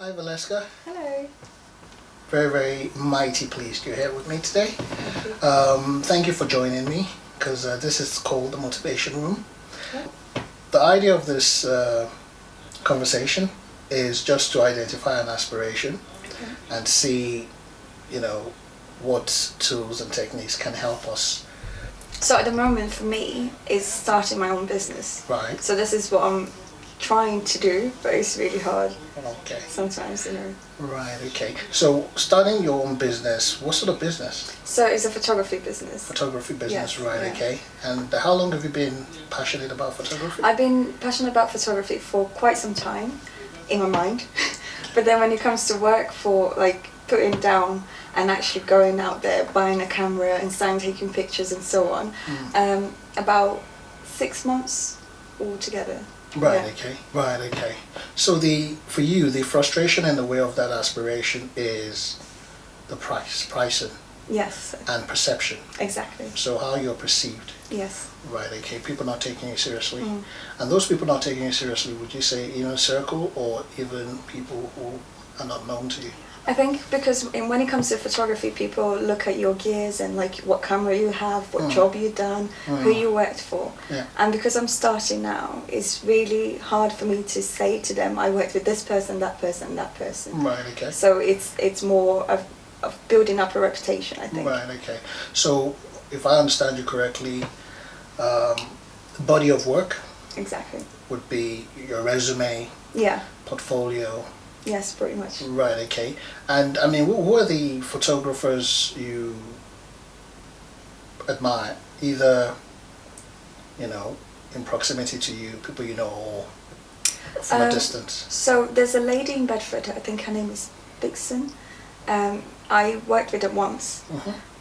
Hi Valeska. Hello. Very, very mighty pleased you're here with me today. Thank you. Thank you for joining me because this is called the Motivation Room. Okay. The idea of this conversation is just to identify an aspiration and see, what tools and techniques can help us. So at the moment for me is starting my own business. Right. So this is what I'm trying to do, but it's really hard Okay. sometimes, Right, okay. So starting your own business, what sort of business? So it's a photography business. Photography business, Yes, right, yeah. okay. And how long have you been passionate about photography? I've been passionate about photography for quite some time in my mind. But then when it comes to work for like putting down and actually going out there, buying a camera and starting taking pictures and so on, about 6 months altogether. Right, Yeah. okay. Right, okay. So for you, the frustration in the way of that aspiration is the pricing Yes, and perception. exactly. So how you're perceived. Yes. Right, okay. People not taking you seriously. And those people not taking you seriously, would you say inner circle or even people who are not known to you? I think because when it comes to photography, people look at your gears and like what camera you have, what job you've done, who you worked for. Yeah. And because I'm starting now, it's really hard for me to say to them, I worked with this person, that person, that person. Right, okay. So it's more of building up a reputation, I think. Right, okay. So if I understand you correctly, body of work Exactly. would be your resume, Yeah. portfolio. Yes, pretty much. Right, okay. And I mean, who are the photographers you admire? Either, in proximity to you, people you know, or from a distance? So there's a lady in Bedford, I think her name is Dixon. I worked with her once,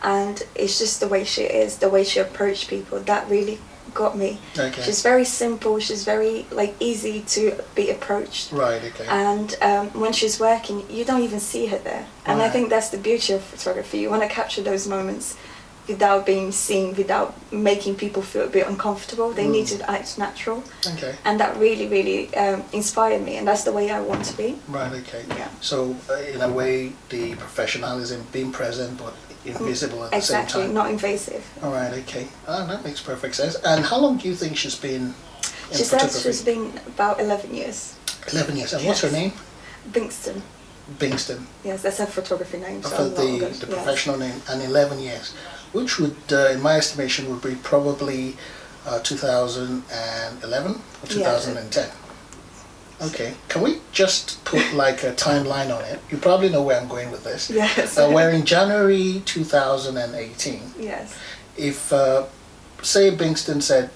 and it's just the way she is, the way she approached people, that really got me. Okay. She's very simple, she's very easy to be approached. Right, okay. And when she's working, you don't even see her there. And I Right. think that's the beauty of photography. You want to capture those moments without being seen, without making people feel a bit uncomfortable. They need to act natural. Okay. And that really, really inspired me, and that's the way I want to be. Right, okay. Yeah. So in a way, the professionalism, being present but invisible at the same Exactly, time. not invasive. All right, okay. That makes perfect sense. And how long do you think she's been in She said photography? she's been about 11 years. 11 years. And what's her Yes. name? Bingston. Bingston. Yes, that's her photography name. So For I'm not the good. Yes. professional name, and 11 years, which would, in my estimation, would be probably 2011 or 2010. Okay, can we just put like a timeline on it? You probably know where I'm going with this. Yes. We're in January 2018. Yes. If, say, Bingston said,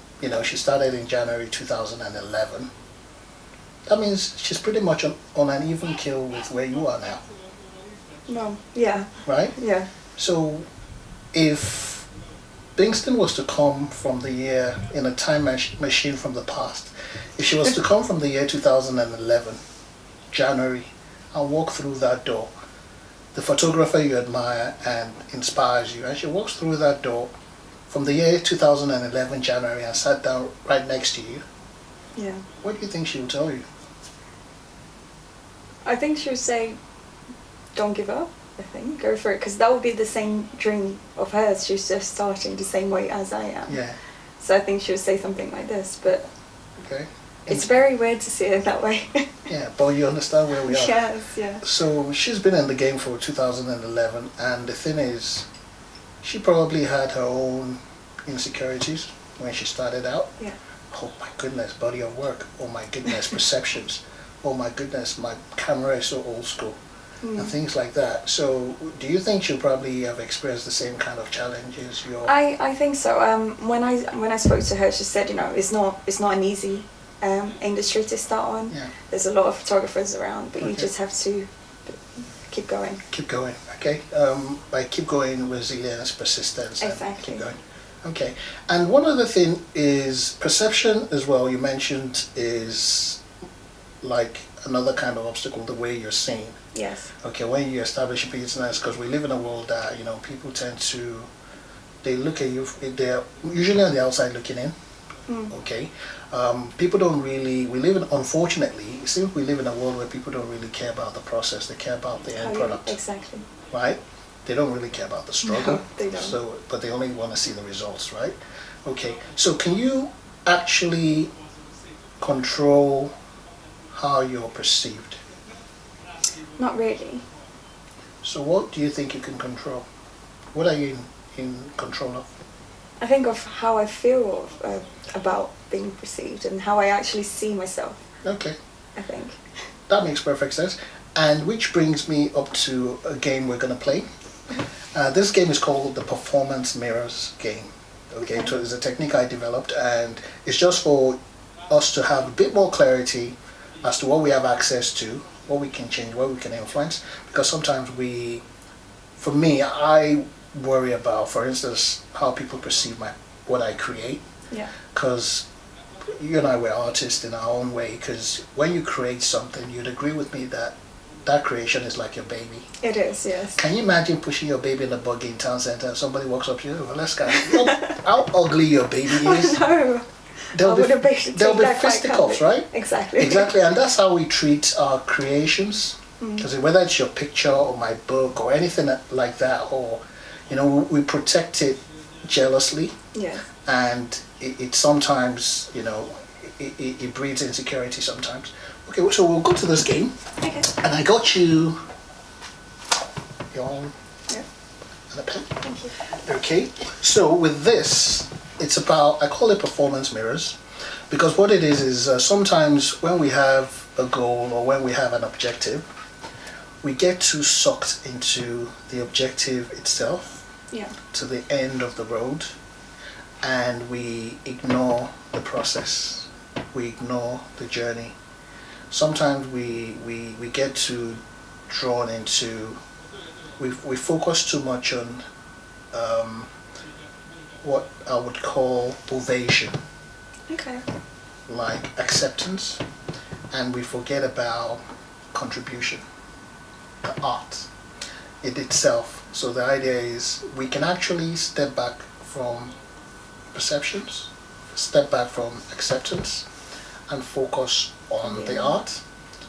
she started in January 2011, that means she's pretty much on an even keel with where you are now, No. Yeah. right? Yeah. So if Bingston was to come from the year in a time machine from the past, if she was to come from the year 2011, January, and walk through that door, the photographer you admire and inspires you, and she walks through that door from the year 2011, January, and sat down right next to you, Yeah. what do you think she will tell you? I think she would say, don't give up. I think go for it, because that would be the same dream of hers. She's just starting the same way as I am. Yeah, So I think she would say something like this, but okay. it's very weird to see it that way. Yeah, but you understand where we are. Yes, yeah. So she's been in the game for 2011, and the thing is, she probably had her own insecurities when she started out. Yeah. Oh my goodness, body of work. Oh my goodness, perceptions. Oh my goodness, my camera is so old school. And things like that. So do you think she'll probably have experienced the same kind of challenges? I think so. When I spoke to her, she said, it's not an easy industry to start on. Yeah. There's a lot of photographers around, but you Okay. just have to keep going. Keep going, okay? By keep going, resilience, persistence, and Exactly. keep going. Okay. And one other thing is perception as well, you mentioned, is like another kind of obstacle, the way you're seen. Yes. Okay, when you establish a business, because we live in a world that, people tend to, they look at you, they're usually on the outside looking in, Okay, people don't really. We live in, unfortunately, it seems we live in a world where people don't really care about the process. They care about the end product. Exactly. Right? They don't really care about the struggle. No, they don't. So, but they only want to see the results, right? Okay. So, can you actually control how you're perceived? Not really. So, what do you think you can control? What are you in control of? I think of how I feel about being perceived and how I actually see myself. Okay. I think. That makes perfect sense. And which brings me up to a game we're going to play. This game is called the Performance Mirrors game. Okay, so it's a technique I developed, and it's just for us to have a bit more clarity as to what we have access to, what we can change, what we can influence. Because sometimes for me, I worry about, for instance, how people perceive what I create. Yeah. Because you and I were artists in our own way. Because when you create something, you'd agree with me that that creation is like your baby. It is, yes. Can you imagine pushing your baby in a buggy in town center and somebody walks up to you, Valeska, how ugly your baby is? Oh, no. There'll be fisticuffs, right? Exactly. Exactly, and that's how we treat our creations. Because whether it's your picture or my book or anything like that, or, we protect it jealously. Yeah. And it sometimes, it breeds insecurity sometimes. Okay, so we'll go to this game. Okay. And I got you your own and a pen. Thank you. Okay, so with this, it's about, I call it performance mirrors, because what it is sometimes when we have a goal or when we have an objective, we get too sucked into the objective itself, to the end of the road, and we ignore the process, we ignore the journey. Sometimes we get too drawn into, we focus too much on what I would call ovation, Okay. like acceptance, and we forget about contribution, the art, it itself. So the idea is we can actually step back from perceptions, step back from acceptance, and focus on the art,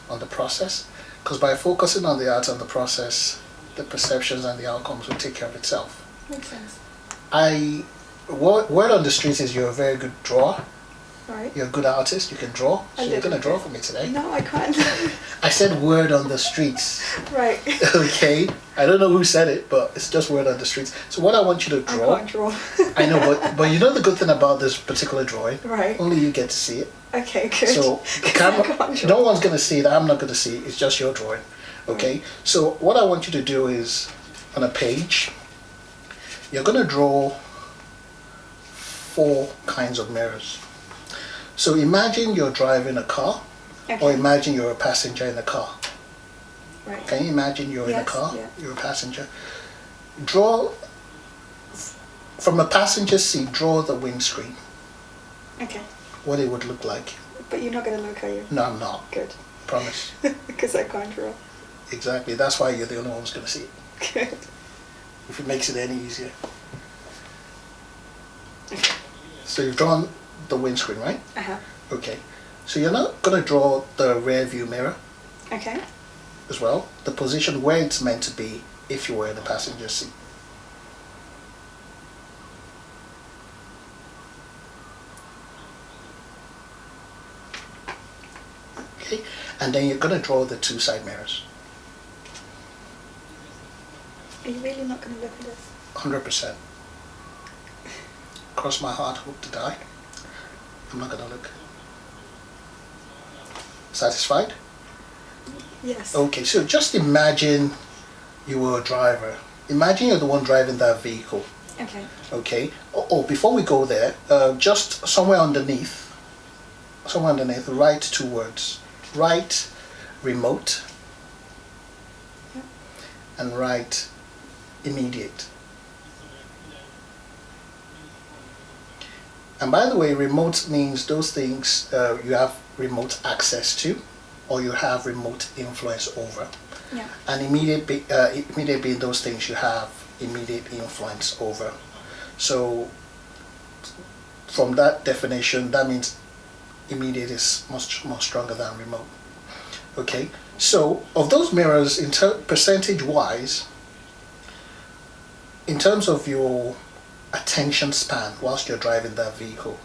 on the process. Because by focusing on the art and the process, the perceptions and the outcomes will take care of itself. Makes sense. Word on the street is you're a very good drawer. Right. You're a good artist, you can draw. So you're going to draw for me today. No, I can't. I said word on the streets. Right. Okay. I don't know who said it, but it's just word on the streets. So what I want you to draw. I can't draw. I know, but you know the good thing about this particular drawing? Right. Only you get to see it. Okay, good. So the camera, no one's going to see it. I'm not going to see it. It's just your drawing. Okay. So what I want you to do is, on a page, you're going to draw 4 kinds of mirrors. So imagine you're driving a car, or imagine you're a passenger in a car. Right. Can you imagine you're in a car? Yeah. You're a passenger. Draw from a passenger seat. Draw the windscreen. Okay. What it would look like. But you're not going to look, are you? No, I'm not. Good. Promise. Because I can't draw. Exactly. That's why you're the only one who's going to see it. Good. If it makes it any easier. Okay. So you've drawn the windscreen, right? Uh-huh. Okay. So you're not going to draw the rear view mirror. Okay. As well. The position where it's meant to be if you were in the passenger seat. Okay. And then you're going to draw the 2 side mirrors. Are you really not going to look at this? 100%. Cross my heart, hope to die. I'm not going to look. Satisfied? Yes. Okay, so just imagine you were a driver. Imagine you're the one driving that vehicle. Okay. Okay. Oh, before we go there, just somewhere underneath, write 2 words. Write remote. Yep. And write immediate. And by the way, remote means those things you have remote access to, or you have remote influence over. Yeah. And immediate being those things you have immediate influence over. So from that definition, that means immediate is much more stronger than remote. Okay, so of those mirrors, percentage-wise, in terms of your attention span whilst you're driving that vehicle,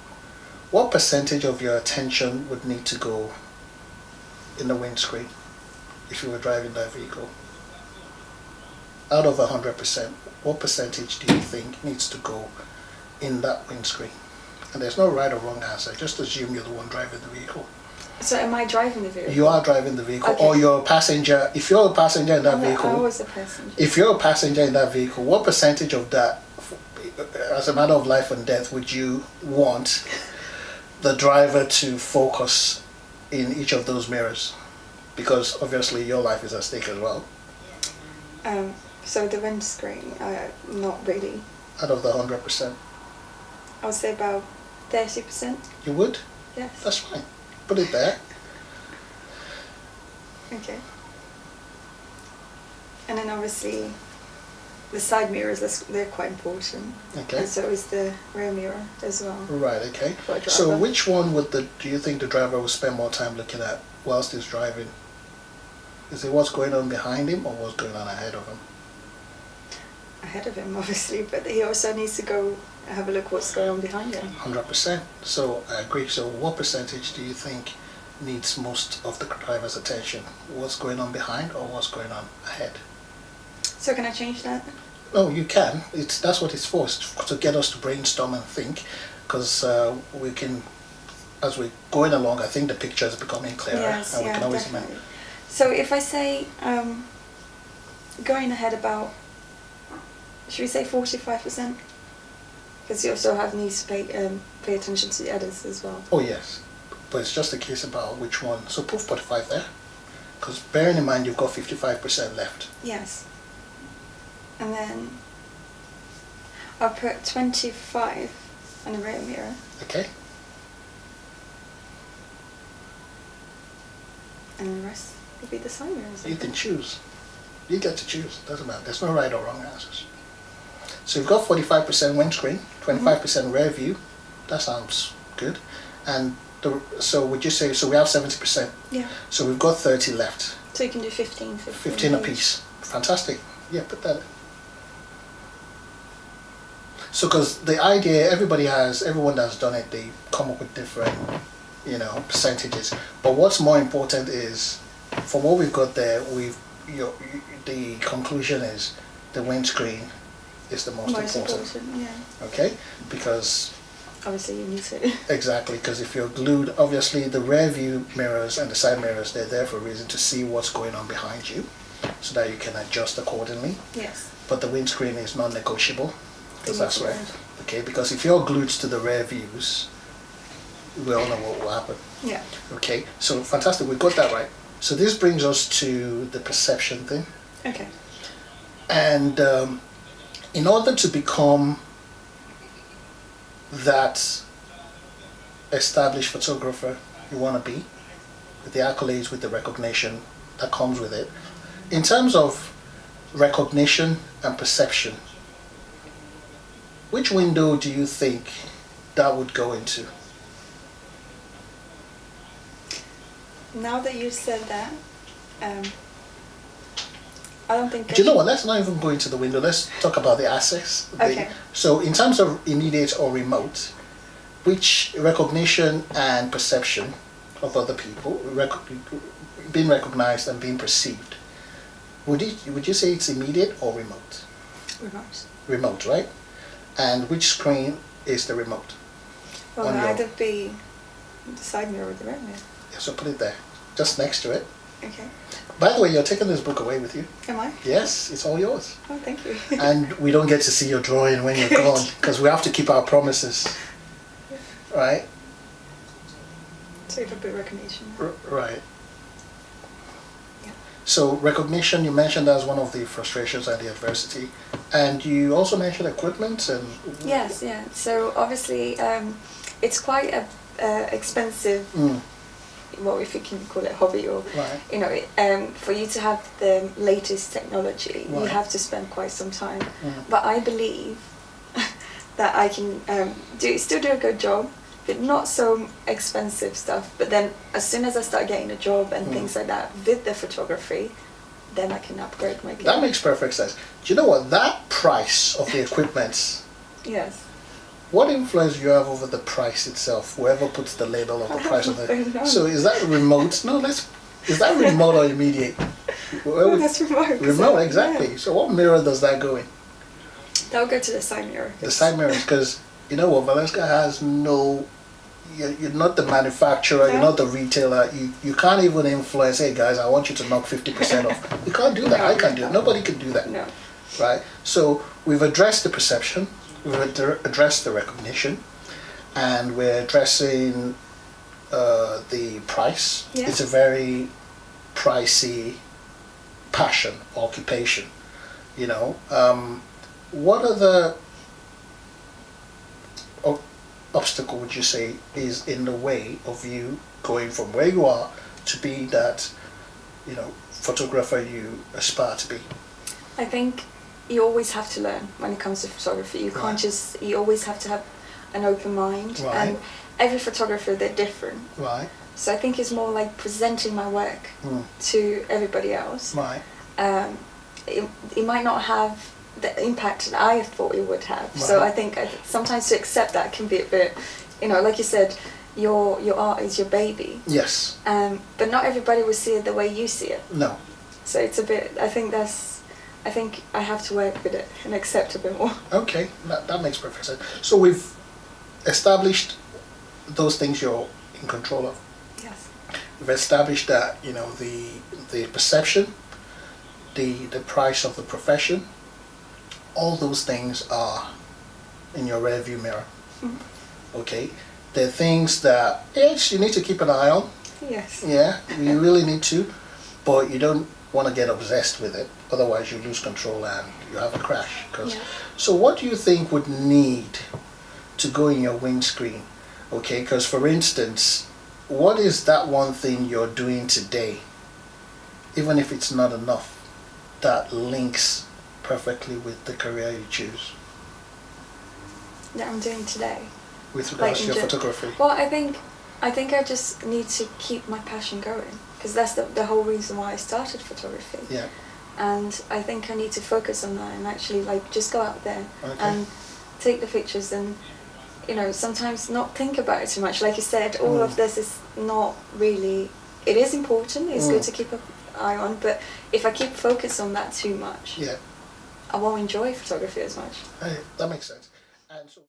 what percentage of your attention would need to go in the windscreen if you were driving that vehicle? Out of 100%, what percentage do you think needs to go in that windscreen? And there's no right or wrong answer. Just assume you're the one driving the vehicle. So am I driving the vehicle? You are driving the vehicle, Okay. or you're a passenger. If you're a passenger in that vehicle, I was a passenger. if you're a passenger in that vehicle, what percentage of that, as a matter of life and death, would you want the driver to focus in each of those mirrors? Because obviously your life is at stake as well. So the windscreen, not really. Out of the 100%, I would say about 30%. you would? Yes. That's fine. Put it there. Okay. And then obviously the side mirrors, they're quite important. Okay. And so is the rear mirror as well. Right. Okay. For a So driver. which one do you think the driver will spend more time looking at whilst he's driving? Is it what's going on behind him or what's going on ahead of him? Ahead of him, obviously, but he also needs to go have a look what's going on behind him. 100%. So I agree. So what percentage do you think needs most of the driver's attention? What's going on behind or what's going on ahead? So can I change that? No, you can. That's what it's for, to get us to brainstorm and think, because we can, as we're going along, I think the picture is becoming clearer, Yes, and we yeah, can always definitely. So if I say going ahead about, should we say 45%? Because you also needs to pay attention to the others as well. Oh yes, but it's just a case about which one. So put 45 there, because bearing in mind you've got 55% left. Yes. And then I'll put 25 on the rear mirror. Okay. And the rest will be the side mirrors. You can choose. You get to choose. Doesn't matter. There's no right or wrong answers. So you've got 45% windscreen, 25% rear view. That sounds good. And so would you say, so we have 70%. Yeah. So we've got 30 left. So you can do 15 15 apiece. Fantastic. Yeah, put that in. So because the idea, everyone that's done it, they come up with different, percentages. But what's more important is, from what we've got there, the conclusion is the windscreen is the most important. Yeah. Okay? Because Obviously you need to. exactly, because if you're glued, obviously the rear view mirrors and the side mirrors, they're there for a reason, to see what's going on behind you, so that you can adjust accordingly. Yes. But the windscreen is non-negotiable, because You that's need to where. Okay, because if you're glued to the rear views, we all know what will happen. Yeah. Okay, so fantastic, we got that right. So this brings us to the perception thing. Okay. And in order to become that established photographer you want to be, with the accolades, with the recognition that comes with it, in terms of recognition and perception, which window do you think that would go into? Now that you said that, I don't think. Do you know what? Let's not even go into the window. Let's talk about the access. Okay. So in terms of immediate or remote, which recognition and perception of other people, being recognized and being perceived, would you say it's immediate or remote? Remote. Remote, right? And which screen is the remote? Well, On it'll your- either be the side mirror or the rear mirror. Yeah, so put it there, just next to it. Okay. By the way, you're taking this book away with you. Am I? Yes, it's all yours. Oh, thank you. And we don't get to see your drawing when you're gone, because we have to keep our promises, right? So if I put recognition. Right. Yeah. So recognition, you mentioned as one of the frustrations and the adversity, and you also mentioned equipment and. Yes, yeah. So obviously, it's quite a expensive. Mm, Well, if you can call it hobby, or right. for you to have the latest technology, you Right. have to spend quite some time. Mm. But I believe that I can still do a good job, but not so expensive stuff. But then as soon as I start getting a job and things like that with the photography, then I can upgrade my game. That makes perfect sense. Do you know what? That price of the equipment, Yes. what influence do you have over the price itself? Whoever puts the label of the price of don't it. know. So is that remote? No, is that remote or immediate? Oh, that's remote. Remote, exactly. Yeah. So what mirror does that go in? That'll go to the side mirror. The side mirrors, because you know what, Valeska has no. You're not the manufacturer. No. You're not the retailer. You can't even influence. Hey guys, I want you to knock 50% off. You can't do that. No, I can't do it. no. Nobody can do that. No. Right. So we've addressed the perception. We've addressed the recognition, and we're addressing the price. Yeah. It's a very pricey passion, occupation. You know, what are the obstacle would you say is in the way of you going from where you are to be that, you know, photographer you aspire to be? I think you always have to learn when it comes to photography. You can't just, you always have to have an open mind. Right. And every photographer, they're different. Right. So I think it's more like presenting my work to everybody else. Right. It might not have the impact that I thought it would have. So I think sometimes to accept that can be a bit, you know, like you said, your art is your baby. Yes. But not everybody will see it the way you see it. No. So it's a bit, I think I have to work with it and accept a bit more. Okay, that makes perfect sense. So we've established those things you're in control of. Yes. We've established that, you know, the perception, the price of the profession, all those things are in your rear view mirror. Okay, they're things that, yes, you need to keep an eye on. Yes. Yeah, you really need to, but you don't want to get obsessed with it. Otherwise, you lose control and you have a crash. So what do you think would need to go in your windscreen? Okay, because for instance, what is that one thing you're doing today, even if it's not enough, that links perfectly with the career you choose? That I'm doing today. With regards to your photography? Well, I think I just need to keep my passion going, because that's the whole reason why I started photography. Yeah. And I think I need to focus on that and actually like just go out there and take the pictures and, you know, sometimes not think about it too much. Like you said, all of this is not really, it is important, it's good to keep an eye on, but if I keep focused on that too much, I won't enjoy photography as much. Hey, that makes sense. And so